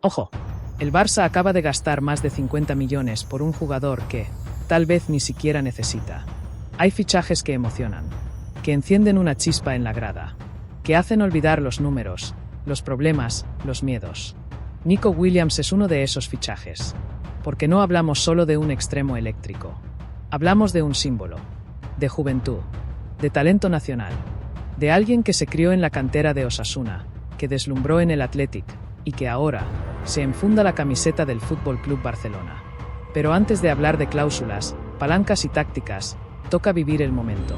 Ojo, el Barça acaba de gastar más de 50 millones por un jugador que, tal vez ni siquiera necesita. Hay fichajes que emocionan, que encienden una chispa en la grada, que hacen olvidar los números, los problemas, los miedos. Nico Williams es uno de esos fichajes, porque no hablamos solo de un extremo eléctrico. Hablamos de un símbolo, de juventud, de talento nacional, de alguien que se crió en la cantera de Osasuna, que deslumbró en el Athletic y que ahora se enfunda la camiseta del Fútbol Club Barcelona. Pero antes de hablar de cláusulas, palancas y tácticas, toca vivir el momento.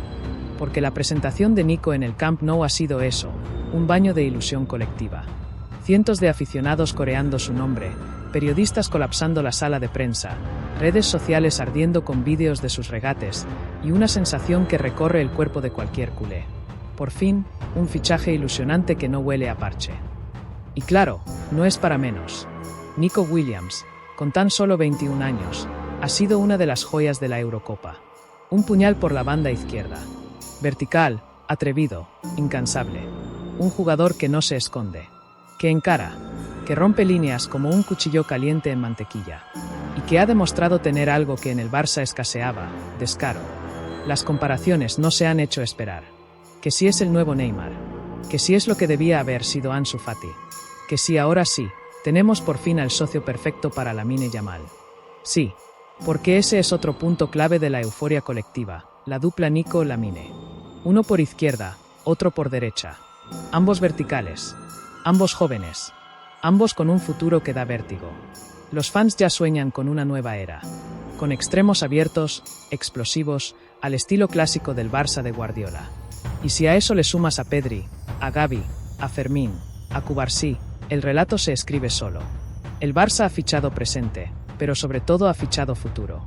Porque la presentación de Nico en el Camp Nou ha sido eso, un baño de ilusión colectiva. Cientos de aficionados coreando su nombre, periodistas colapsando la sala de prensa, redes sociales ardiendo con vídeos de sus regates y una sensación que recorre el cuerpo de cualquier culé. Por fin, un fichaje ilusionante que no huele a parche. Y claro, no es para menos. Nico Williams, con tan solo 21 años, ha sido una de las joyas de la Eurocopa. Un puñal por la banda izquierda. Vertical, atrevido, incansable. Un jugador que no se esconde, que encara, que rompe líneas como un cuchillo caliente en mantequilla, y que ha demostrado tener algo que en el Barça escaseaba, descaro. Las comparaciones no se han hecho esperar. Que si es el nuevo Neymar, que si es lo que debía haber sido Ansu Fati, que si ahora sí, tenemos por fin al socio perfecto para Lamine Yamal. Sí, porque ese es otro punto clave de la euforia colectiva, la dupla Nico-Lamine. Uno por izquierda, otro por derecha. Ambos verticales, ambos jóvenes, ambos con un futuro que da vértigo. Los fans ya sueñan con una nueva era, con extremos abiertos, explosivos, al estilo clásico del Barça de Guardiola. Y si a eso le sumas a Pedri, a Gavi, a Fermín, a Cubarsí, el relato se escribe solo. El Barça ha fichado presente, pero sobre todo ha fichado futuro.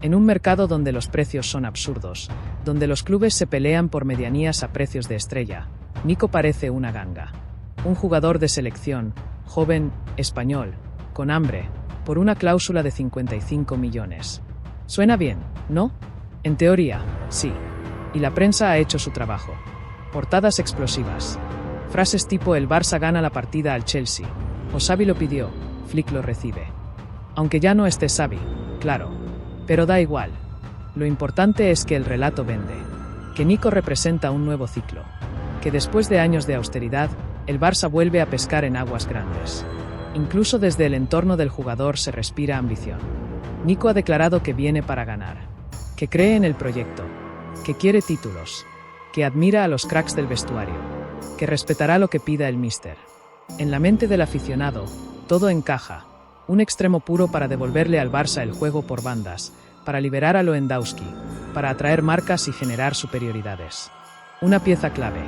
En un mercado donde los precios son absurdos, donde los clubes se pelean por medianías a precios de estrella, Nico parece una ganga. Un jugador de selección, joven, español, con hambre, por una cláusula de 55 millones. Suena bien, ¿no? En teoría, sí. Y la prensa ha hecho su trabajo. Portadas explosivas. Frases tipo el Barça gana la partida al Chelsea, o Xavi lo pidió, Flick lo recibe. Aunque ya no esté Xavi, claro. Pero da igual. Lo importante es que el relato vende. Que Nico representa un nuevo ciclo. Que después de años de austeridad, el Barça vuelve a pescar en aguas grandes. Incluso desde el entorno del jugador se respira ambición. Nico ha declarado que viene para ganar. Que cree en el proyecto. Que quiere títulos. Que admira a los cracks del vestuario. Que respetará lo que pida el míster. En la mente del aficionado, todo encaja. Un extremo puro para devolverle al Barça el juego por bandas, para liberar a Lewandowski, para atraer marcas y generar superioridades. Una pieza clave.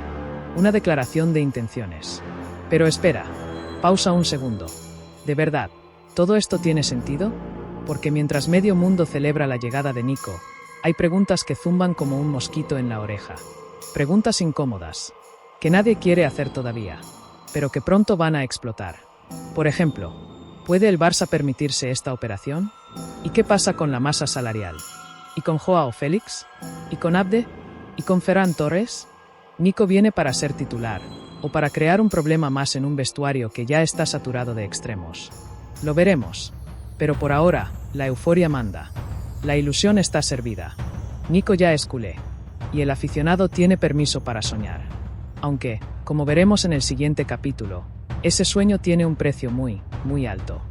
Una declaración de intenciones. Pero espera, pausa un segundo. ¿De verdad, todo esto tiene sentido? Porque mientras medio mundo celebra la llegada de Nico, hay preguntas que zumban como un mosquito en la oreja. Preguntas incómodas, que nadie quiere hacer todavía, pero que pronto van a explotar. Por ejemplo, ¿puede el Barça permitirse esta operación? ¿Y qué pasa con la masa salarial? ¿Y con Joao Félix? ¿Y con Abde? ¿Y con Ferran Torres? ¿Nico viene para ser titular, o para crear un problema más en un vestuario que ya está saturado de extremos? Lo veremos. Pero por ahora, la euforia manda. La ilusión está servida. Nico ya es culé. Y el aficionado tiene permiso para soñar. Aunque, como veremos en el siguiente capítulo, ese sueño tiene un precio muy, muy alto.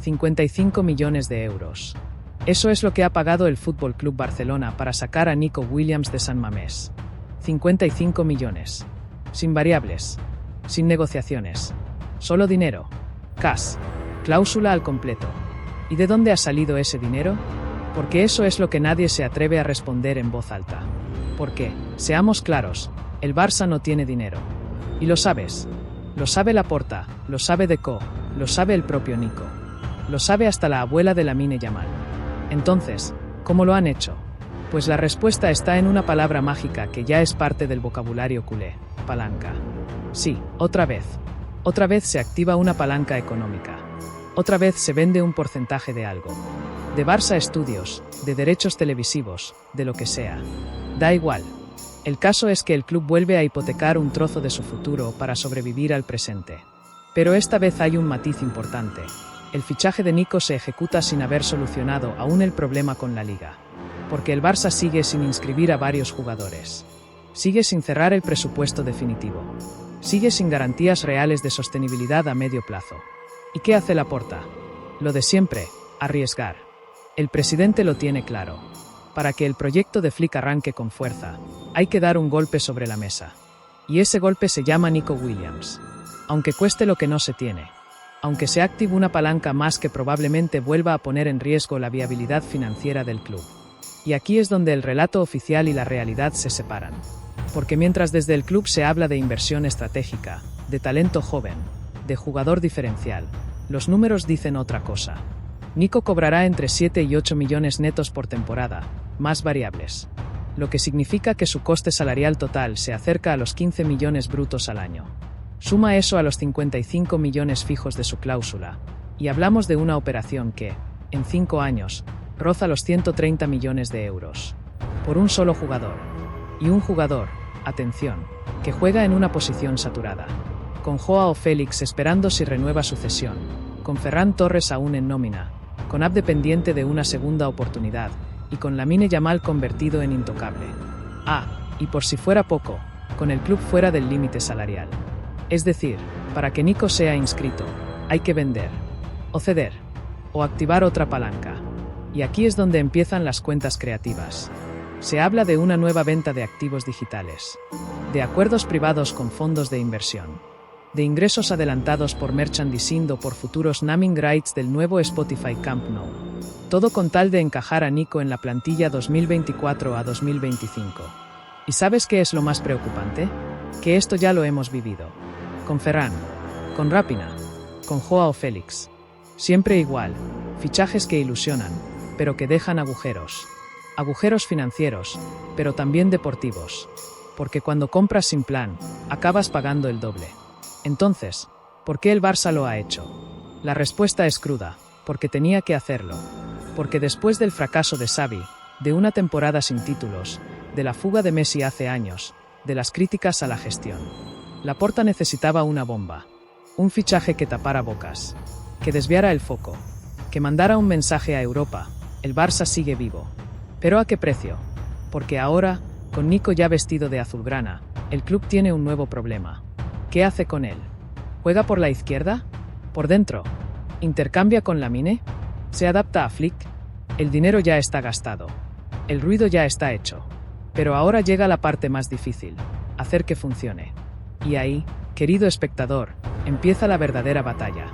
55 millones de euros. Eso es lo que ha pagado el Fútbol Club Barcelona para sacar a Nico Williams de San Mamés. 55 millones. Sin variables. Sin negociaciones. Solo dinero. Cash. Cláusula al completo. ¿Y de dónde ha salido ese dinero? Porque eso es lo que nadie se atreve a responder en voz alta. Porque, seamos claros, el Barça no tiene dinero. Y lo sabes. Lo sabe Laporta, lo sabe Deco, lo sabe el propio Nico. Lo sabe hasta la abuela de Lamine Yamal. Entonces, ¿cómo lo han hecho? Pues la respuesta está en una palabra mágica que ya es parte del vocabulario culé: palanca. Sí, otra vez. Otra vez se activa una palanca económica. Otra vez se vende un porcentaje de algo. De Barça Studios, de derechos televisivos, de lo que sea. Da igual. El caso es que el club vuelve a hipotecar un trozo de su futuro para sobrevivir al presente. Pero esta vez hay un matiz importante. El fichaje de Nico se ejecuta sin haber solucionado aún el problema con la liga. Porque el Barça sigue sin inscribir a varios jugadores. Sigue sin cerrar el presupuesto definitivo. Sigue sin garantías reales de sostenibilidad a medio plazo. ¿Y qué hace Laporta? Lo de siempre, arriesgar. El presidente lo tiene claro. Para que el proyecto de Flick arranque con fuerza, hay que dar un golpe sobre la mesa. Y ese golpe se llama Nico Williams. Aunque cueste lo que no se tiene. Aunque se active una palanca más que probablemente vuelva a poner en riesgo la viabilidad financiera del club. Y aquí es donde el relato oficial y la realidad se separan. Porque mientras desde el club se habla de inversión estratégica, de talento joven, de jugador diferencial, los números dicen otra cosa. Nico cobrará entre 7 y 8 millones netos por temporada, más variables. Lo que significa que su coste salarial total se acerca a los 15 millones brutos al año. Suma eso a los 55 millones fijos de su cláusula, y hablamos de una operación que, en 5 años, roza los 130 millones de euros. Por un solo jugador. Y un jugador, atención, que juega en una posición saturada. Con Joao Félix esperando si renueva su cesión, con Ferran Torres aún en nómina, con Abde pendiente de una segunda oportunidad, y con Lamine Yamal convertido en intocable. Y por si fuera poco, con el club fuera del límite salarial. Es decir, para que Nico sea inscrito, hay que vender, o ceder, o activar otra palanca. Y aquí es donde empiezan las cuentas creativas. Se habla de una nueva venta de activos digitales, de acuerdos privados con fondos de inversión, de ingresos adelantados por merchandising o por futuros naming rights del nuevo Spotify Camp Nou. Todo con tal de encajar a Nico en la plantilla 2024 a 2025. ¿Y sabes qué es lo más preocupante? Que esto ya lo hemos vivido. Con Ferran, con Raphinha, con Joao Félix. Siempre igual, fichajes que ilusionan, pero que dejan agujeros. Agujeros financieros, pero también deportivos. Porque cuando compras sin plan, acabas pagando el doble. Entonces, ¿por qué el Barça lo ha hecho? La respuesta es cruda, porque tenía que hacerlo. Porque después del fracaso de Xavi, de una temporada sin títulos, de la fuga de Messi hace años, de las críticas a la gestión, Laporta necesitaba una bomba. Un fichaje que tapara bocas, que desviara el foco, que mandara un mensaje a Europa: el Barça sigue vivo. ¿Pero a qué precio? Porque ahora, con Nico ya vestido de azulgrana, el club tiene un nuevo problema. ¿Qué hace con él? ¿Juega por la izquierda? ¿Por dentro? ¿Intercambia con Lamine? ¿Se adapta a Flick? El dinero ya está gastado. El ruido ya está hecho. Pero ahora llega la parte más difícil: hacer que funcione. Y ahí, querido espectador, empieza la verdadera batalla.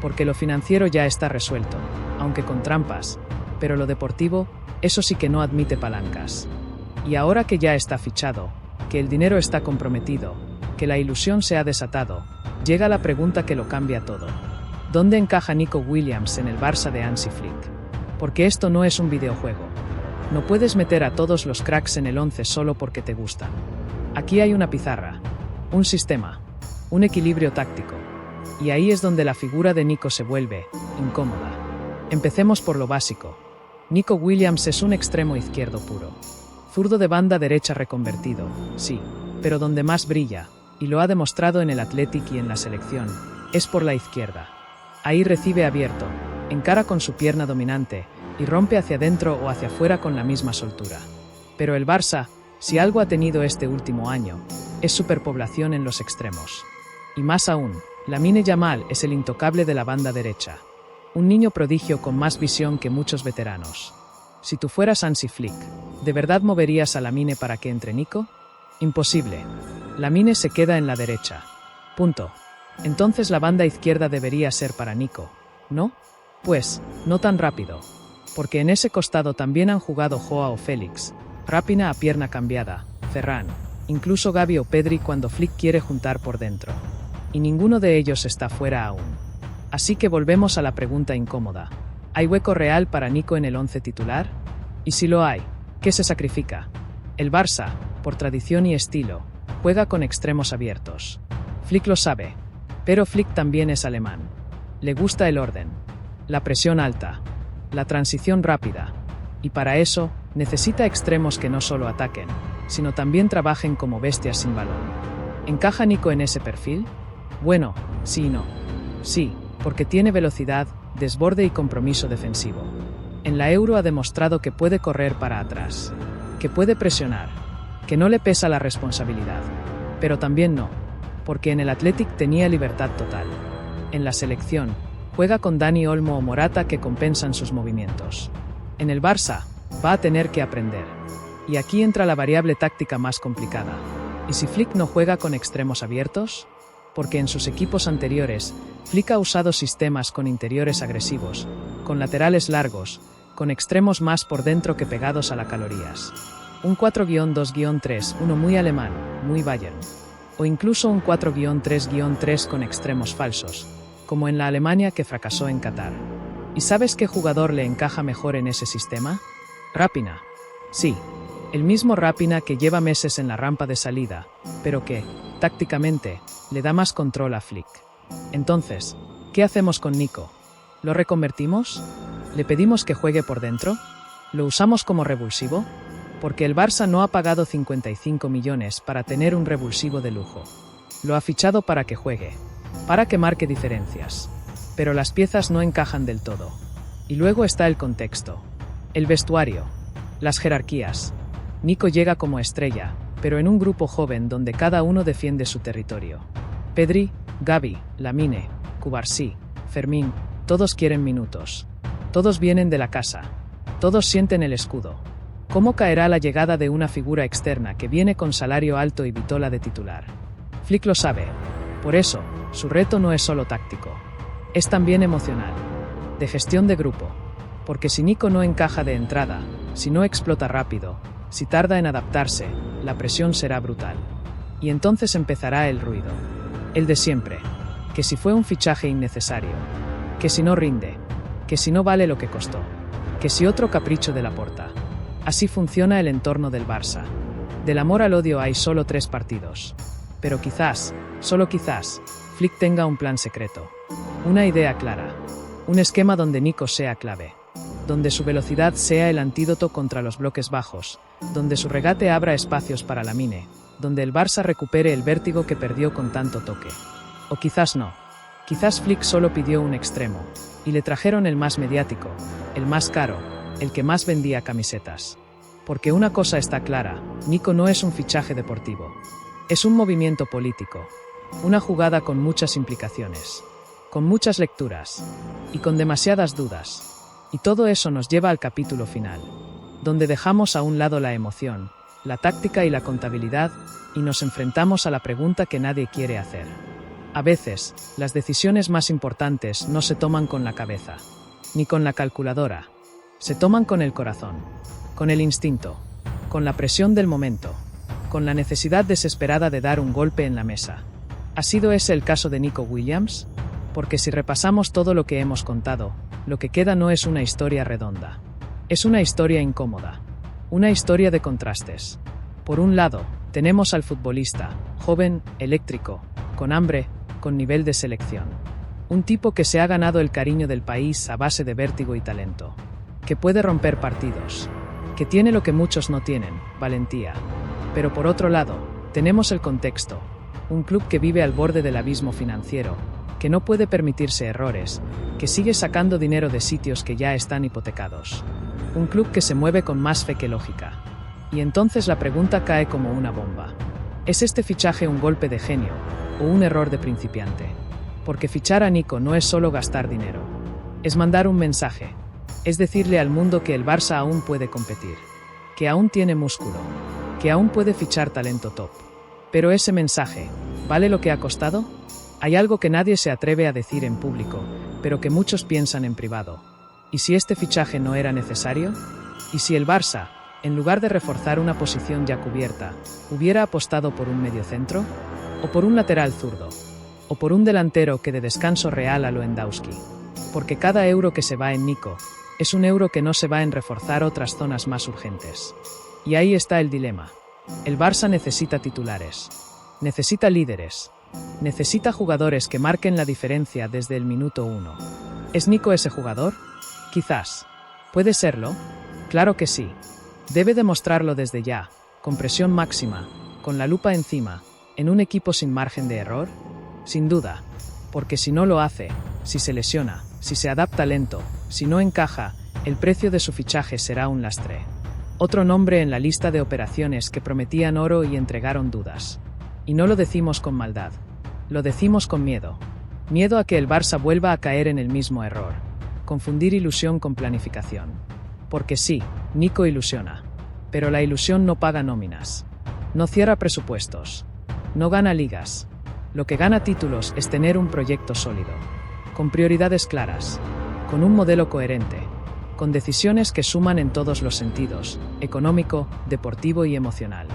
Porque lo financiero ya está resuelto, aunque con trampas, pero lo deportivo, eso sí que no admite palancas. Y ahora que ya está fichado, que el dinero está comprometido, que la ilusión se ha desatado, llega la pregunta que lo cambia todo. ¿Dónde encaja Nico Williams en el Barça de Hansi Flick? Porque esto no es un videojuego. No puedes meter a todos los cracks en el 11 solo porque te gustan. Aquí hay una pizarra, un sistema, un equilibrio táctico. Y ahí es donde la figura de Nico se vuelve incómoda. Empecemos por lo básico. Nico Williams es un extremo izquierdo puro. Zurdo de banda derecha reconvertido, sí, pero donde más brilla, y lo ha demostrado en el Athletic y en la selección, es por la izquierda. Ahí recibe abierto, encara con su pierna dominante, y rompe hacia adentro o hacia afuera con la misma soltura. Pero el Barça, si algo ha tenido este último año, es superpoblación en los extremos. Y más aún, Lamine Yamal es el intocable de la banda derecha. Un niño prodigio con más visión que muchos veteranos. Si tú fueras Hansi Flick, ¿de verdad moverías a Lamine para que entre Nico? Imposible. Lamine se queda en la derecha. Punto. Entonces la banda izquierda debería ser para Nico, ¿no? Pues, no tan rápido. Porque en ese costado también han jugado Joao Félix, Raphinha a pierna cambiada, Ferran, incluso Gavi o Pedri cuando Flick quiere juntar por dentro. Y ninguno de ellos está fuera aún. Así que volvemos a la pregunta incómoda. ¿Hay hueco real para Nico en el 11 titular? Y si lo hay, ¿qué se sacrifica? El Barça, por tradición y estilo, juega con extremos abiertos. Flick lo sabe. Pero Flick también es alemán. Le gusta el orden, la presión alta, la transición rápida. Y para eso, necesita extremos que no solo ataquen, sino también trabajen como bestias sin balón. ¿Encaja Nico en ese perfil? Bueno, sí y no. Sí, porque tiene velocidad, desborde y compromiso defensivo. En la Euro ha demostrado que puede correr para atrás, que puede presionar, que no le pesa la responsabilidad. Pero también no, porque en el Athletic tenía libertad total. En la selección, juega con Dani Olmo o Morata que compensan sus movimientos. En el Barça, va a tener que aprender. Y aquí entra la variable táctica más complicada. ¿Y si Flick no juega con extremos abiertos? Porque en sus equipos anteriores, Flick ha usado sistemas con interiores agresivos, con laterales largos, con extremos más por dentro que pegados a las calorías. Un 4-2-3, uno muy alemán, muy Bayern. O incluso un 4-3-3 con extremos falsos, como en la Alemania que fracasó en Qatar. ¿Y sabes qué jugador le encaja mejor en ese sistema? Raphinha. Sí, el mismo Raphinha que lleva meses en la rampa de salida, pero que, tácticamente, le da más control a Flick. Entonces, ¿qué hacemos con Nico? ¿Lo reconvertimos? ¿Le pedimos que juegue por dentro? ¿Lo usamos como revulsivo? Porque el Barça no ha pagado 55 millones para tener un revulsivo de lujo. Lo ha fichado para que juegue, para que marque diferencias. Pero las piezas no encajan del todo. Y luego está el contexto, el vestuario, las jerarquías. Nico llega como estrella, pero en un grupo joven donde cada uno defiende su territorio. Pedri, Gavi, Lamine, Cubarsí, Fermín, todos quieren minutos. Todos vienen de la casa. Todos sienten el escudo. ¿Cómo caerá la llegada de una figura externa que viene con salario alto y vitola de titular? Flick lo sabe. Por eso, su reto no es solo táctico. Es también emocional. De gestión de grupo. Porque si Nico no encaja de entrada, si no explota rápido, si tarda en adaptarse, la presión será brutal. Y entonces empezará el ruido. El de siempre. Que si fue un fichaje innecesario. Que si no rinde. Que si no vale lo que costó. Que si otro capricho de Laporta. Así funciona el entorno del Barça. Del amor al odio hay solo 3 partidos. Pero quizás, solo quizás, Flick tenga un plan secreto. Una idea clara. Un esquema donde Nico sea clave. Donde su velocidad sea el antídoto contra los bloques bajos. Donde su regate abra espacios para Lamine. Donde el Barça recupere el vértigo que perdió con tanto toque. O quizás no. Quizás Flick solo pidió un extremo. Y le trajeron el más mediático, el más caro, el que más vendía camisetas. Porque una cosa está clara, Nico no es un fichaje deportivo. Es un movimiento político. Una jugada con muchas implicaciones. Con muchas lecturas. Y con demasiadas dudas. Y todo eso nos lleva al capítulo final. Donde dejamos a un lado la emoción, la táctica y la contabilidad, y nos enfrentamos a la pregunta que nadie quiere hacer. A veces, las decisiones más importantes no se toman con la cabeza. Ni con la calculadora. Se toman con el corazón, con el instinto, con la presión del momento, con la necesidad desesperada de dar un golpe en la mesa. ¿Ha sido ese el caso de Nico Williams? Porque si repasamos todo lo que hemos contado, lo que queda no es una historia redonda. Es una historia incómoda. Una historia de contrastes. Por un lado, tenemos al futbolista, joven, eléctrico, con hambre, con nivel de selección. Un tipo que se ha ganado el cariño del país a base de vértigo y talento. Que puede romper partidos, que tiene lo que muchos no tienen, valentía. Pero por otro lado, tenemos el contexto, un club que vive al borde del abismo financiero, que no puede permitirse errores, que sigue sacando dinero de sitios que ya están hipotecados. Un club que se mueve con más fe que lógica. Y entonces la pregunta cae como una bomba. ¿Es este fichaje un golpe de genio, o un error de principiante? Porque fichar a Nico no es solo gastar dinero. Es mandar un mensaje. Es decirle al mundo que el Barça aún puede competir, que aún tiene músculo, que aún puede fichar talento top. Pero ese mensaje, ¿vale lo que ha costado? Hay algo que nadie se atreve a decir en público, pero que muchos piensan en privado. ¿Y si este fichaje no era necesario? ¿Y si el Barça, en lugar de reforzar una posición ya cubierta, hubiera apostado por un mediocentro? ¿O por un lateral zurdo? ¿O por un delantero que de descanso real a Lewandowski? Porque cada euro que se va en Nico, es un euro que no se va en reforzar otras zonas más urgentes. Y ahí está el dilema. El Barça necesita titulares. Necesita líderes. Necesita jugadores que marquen la diferencia desde el minuto 1. ¿Es Nico ese jugador? Quizás. ¿Puede serlo? Claro que sí. Debe demostrarlo desde ya, con presión máxima, con la lupa encima, en un equipo sin margen de error. Sin duda. Porque si no lo hace, si se lesiona, si se adapta lento, si no encaja, el precio de su fichaje será un lastre. Otro nombre en la lista de operaciones que prometían oro y entregaron dudas. Y no lo decimos con maldad. Lo decimos con miedo. Miedo a que el Barça vuelva a caer en el mismo error. Confundir ilusión con planificación. Porque sí, Nico ilusiona. Pero la ilusión no paga nóminas. No cierra presupuestos. No gana ligas. Lo que gana títulos es tener un proyecto sólido. Con prioridades claras. Con un modelo coherente. Con decisiones que suman en todos los sentidos, económico, deportivo y emocional.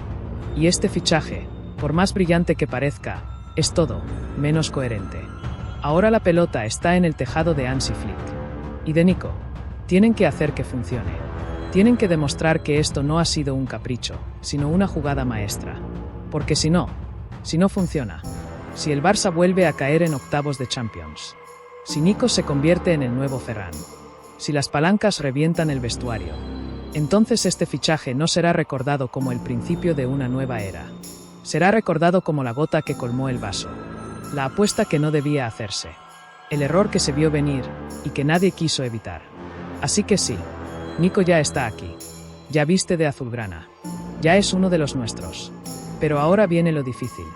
Y este fichaje, por más brillante que parezca, es todo, menos coherente. Ahora la pelota está en el tejado de Hansi Flick y de Nico. Tienen que hacer que funcione. Tienen que demostrar que esto no ha sido un capricho, sino una jugada maestra. Porque si no funciona, si el Barça vuelve a caer en octavos de Champions, si Nico se convierte en el nuevo Ferran, si las palancas revientan el vestuario, entonces este fichaje no será recordado como el principio de una nueva era. Será recordado como la gota que colmó el vaso, la apuesta que no debía hacerse, el error que se vio venir y que nadie quiso evitar. Así que sí, Nico ya está aquí, ya viste de azulgrana, ya es uno de los nuestros. Pero ahora viene lo difícil.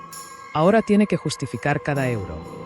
Ahora tiene que justificar cada euro.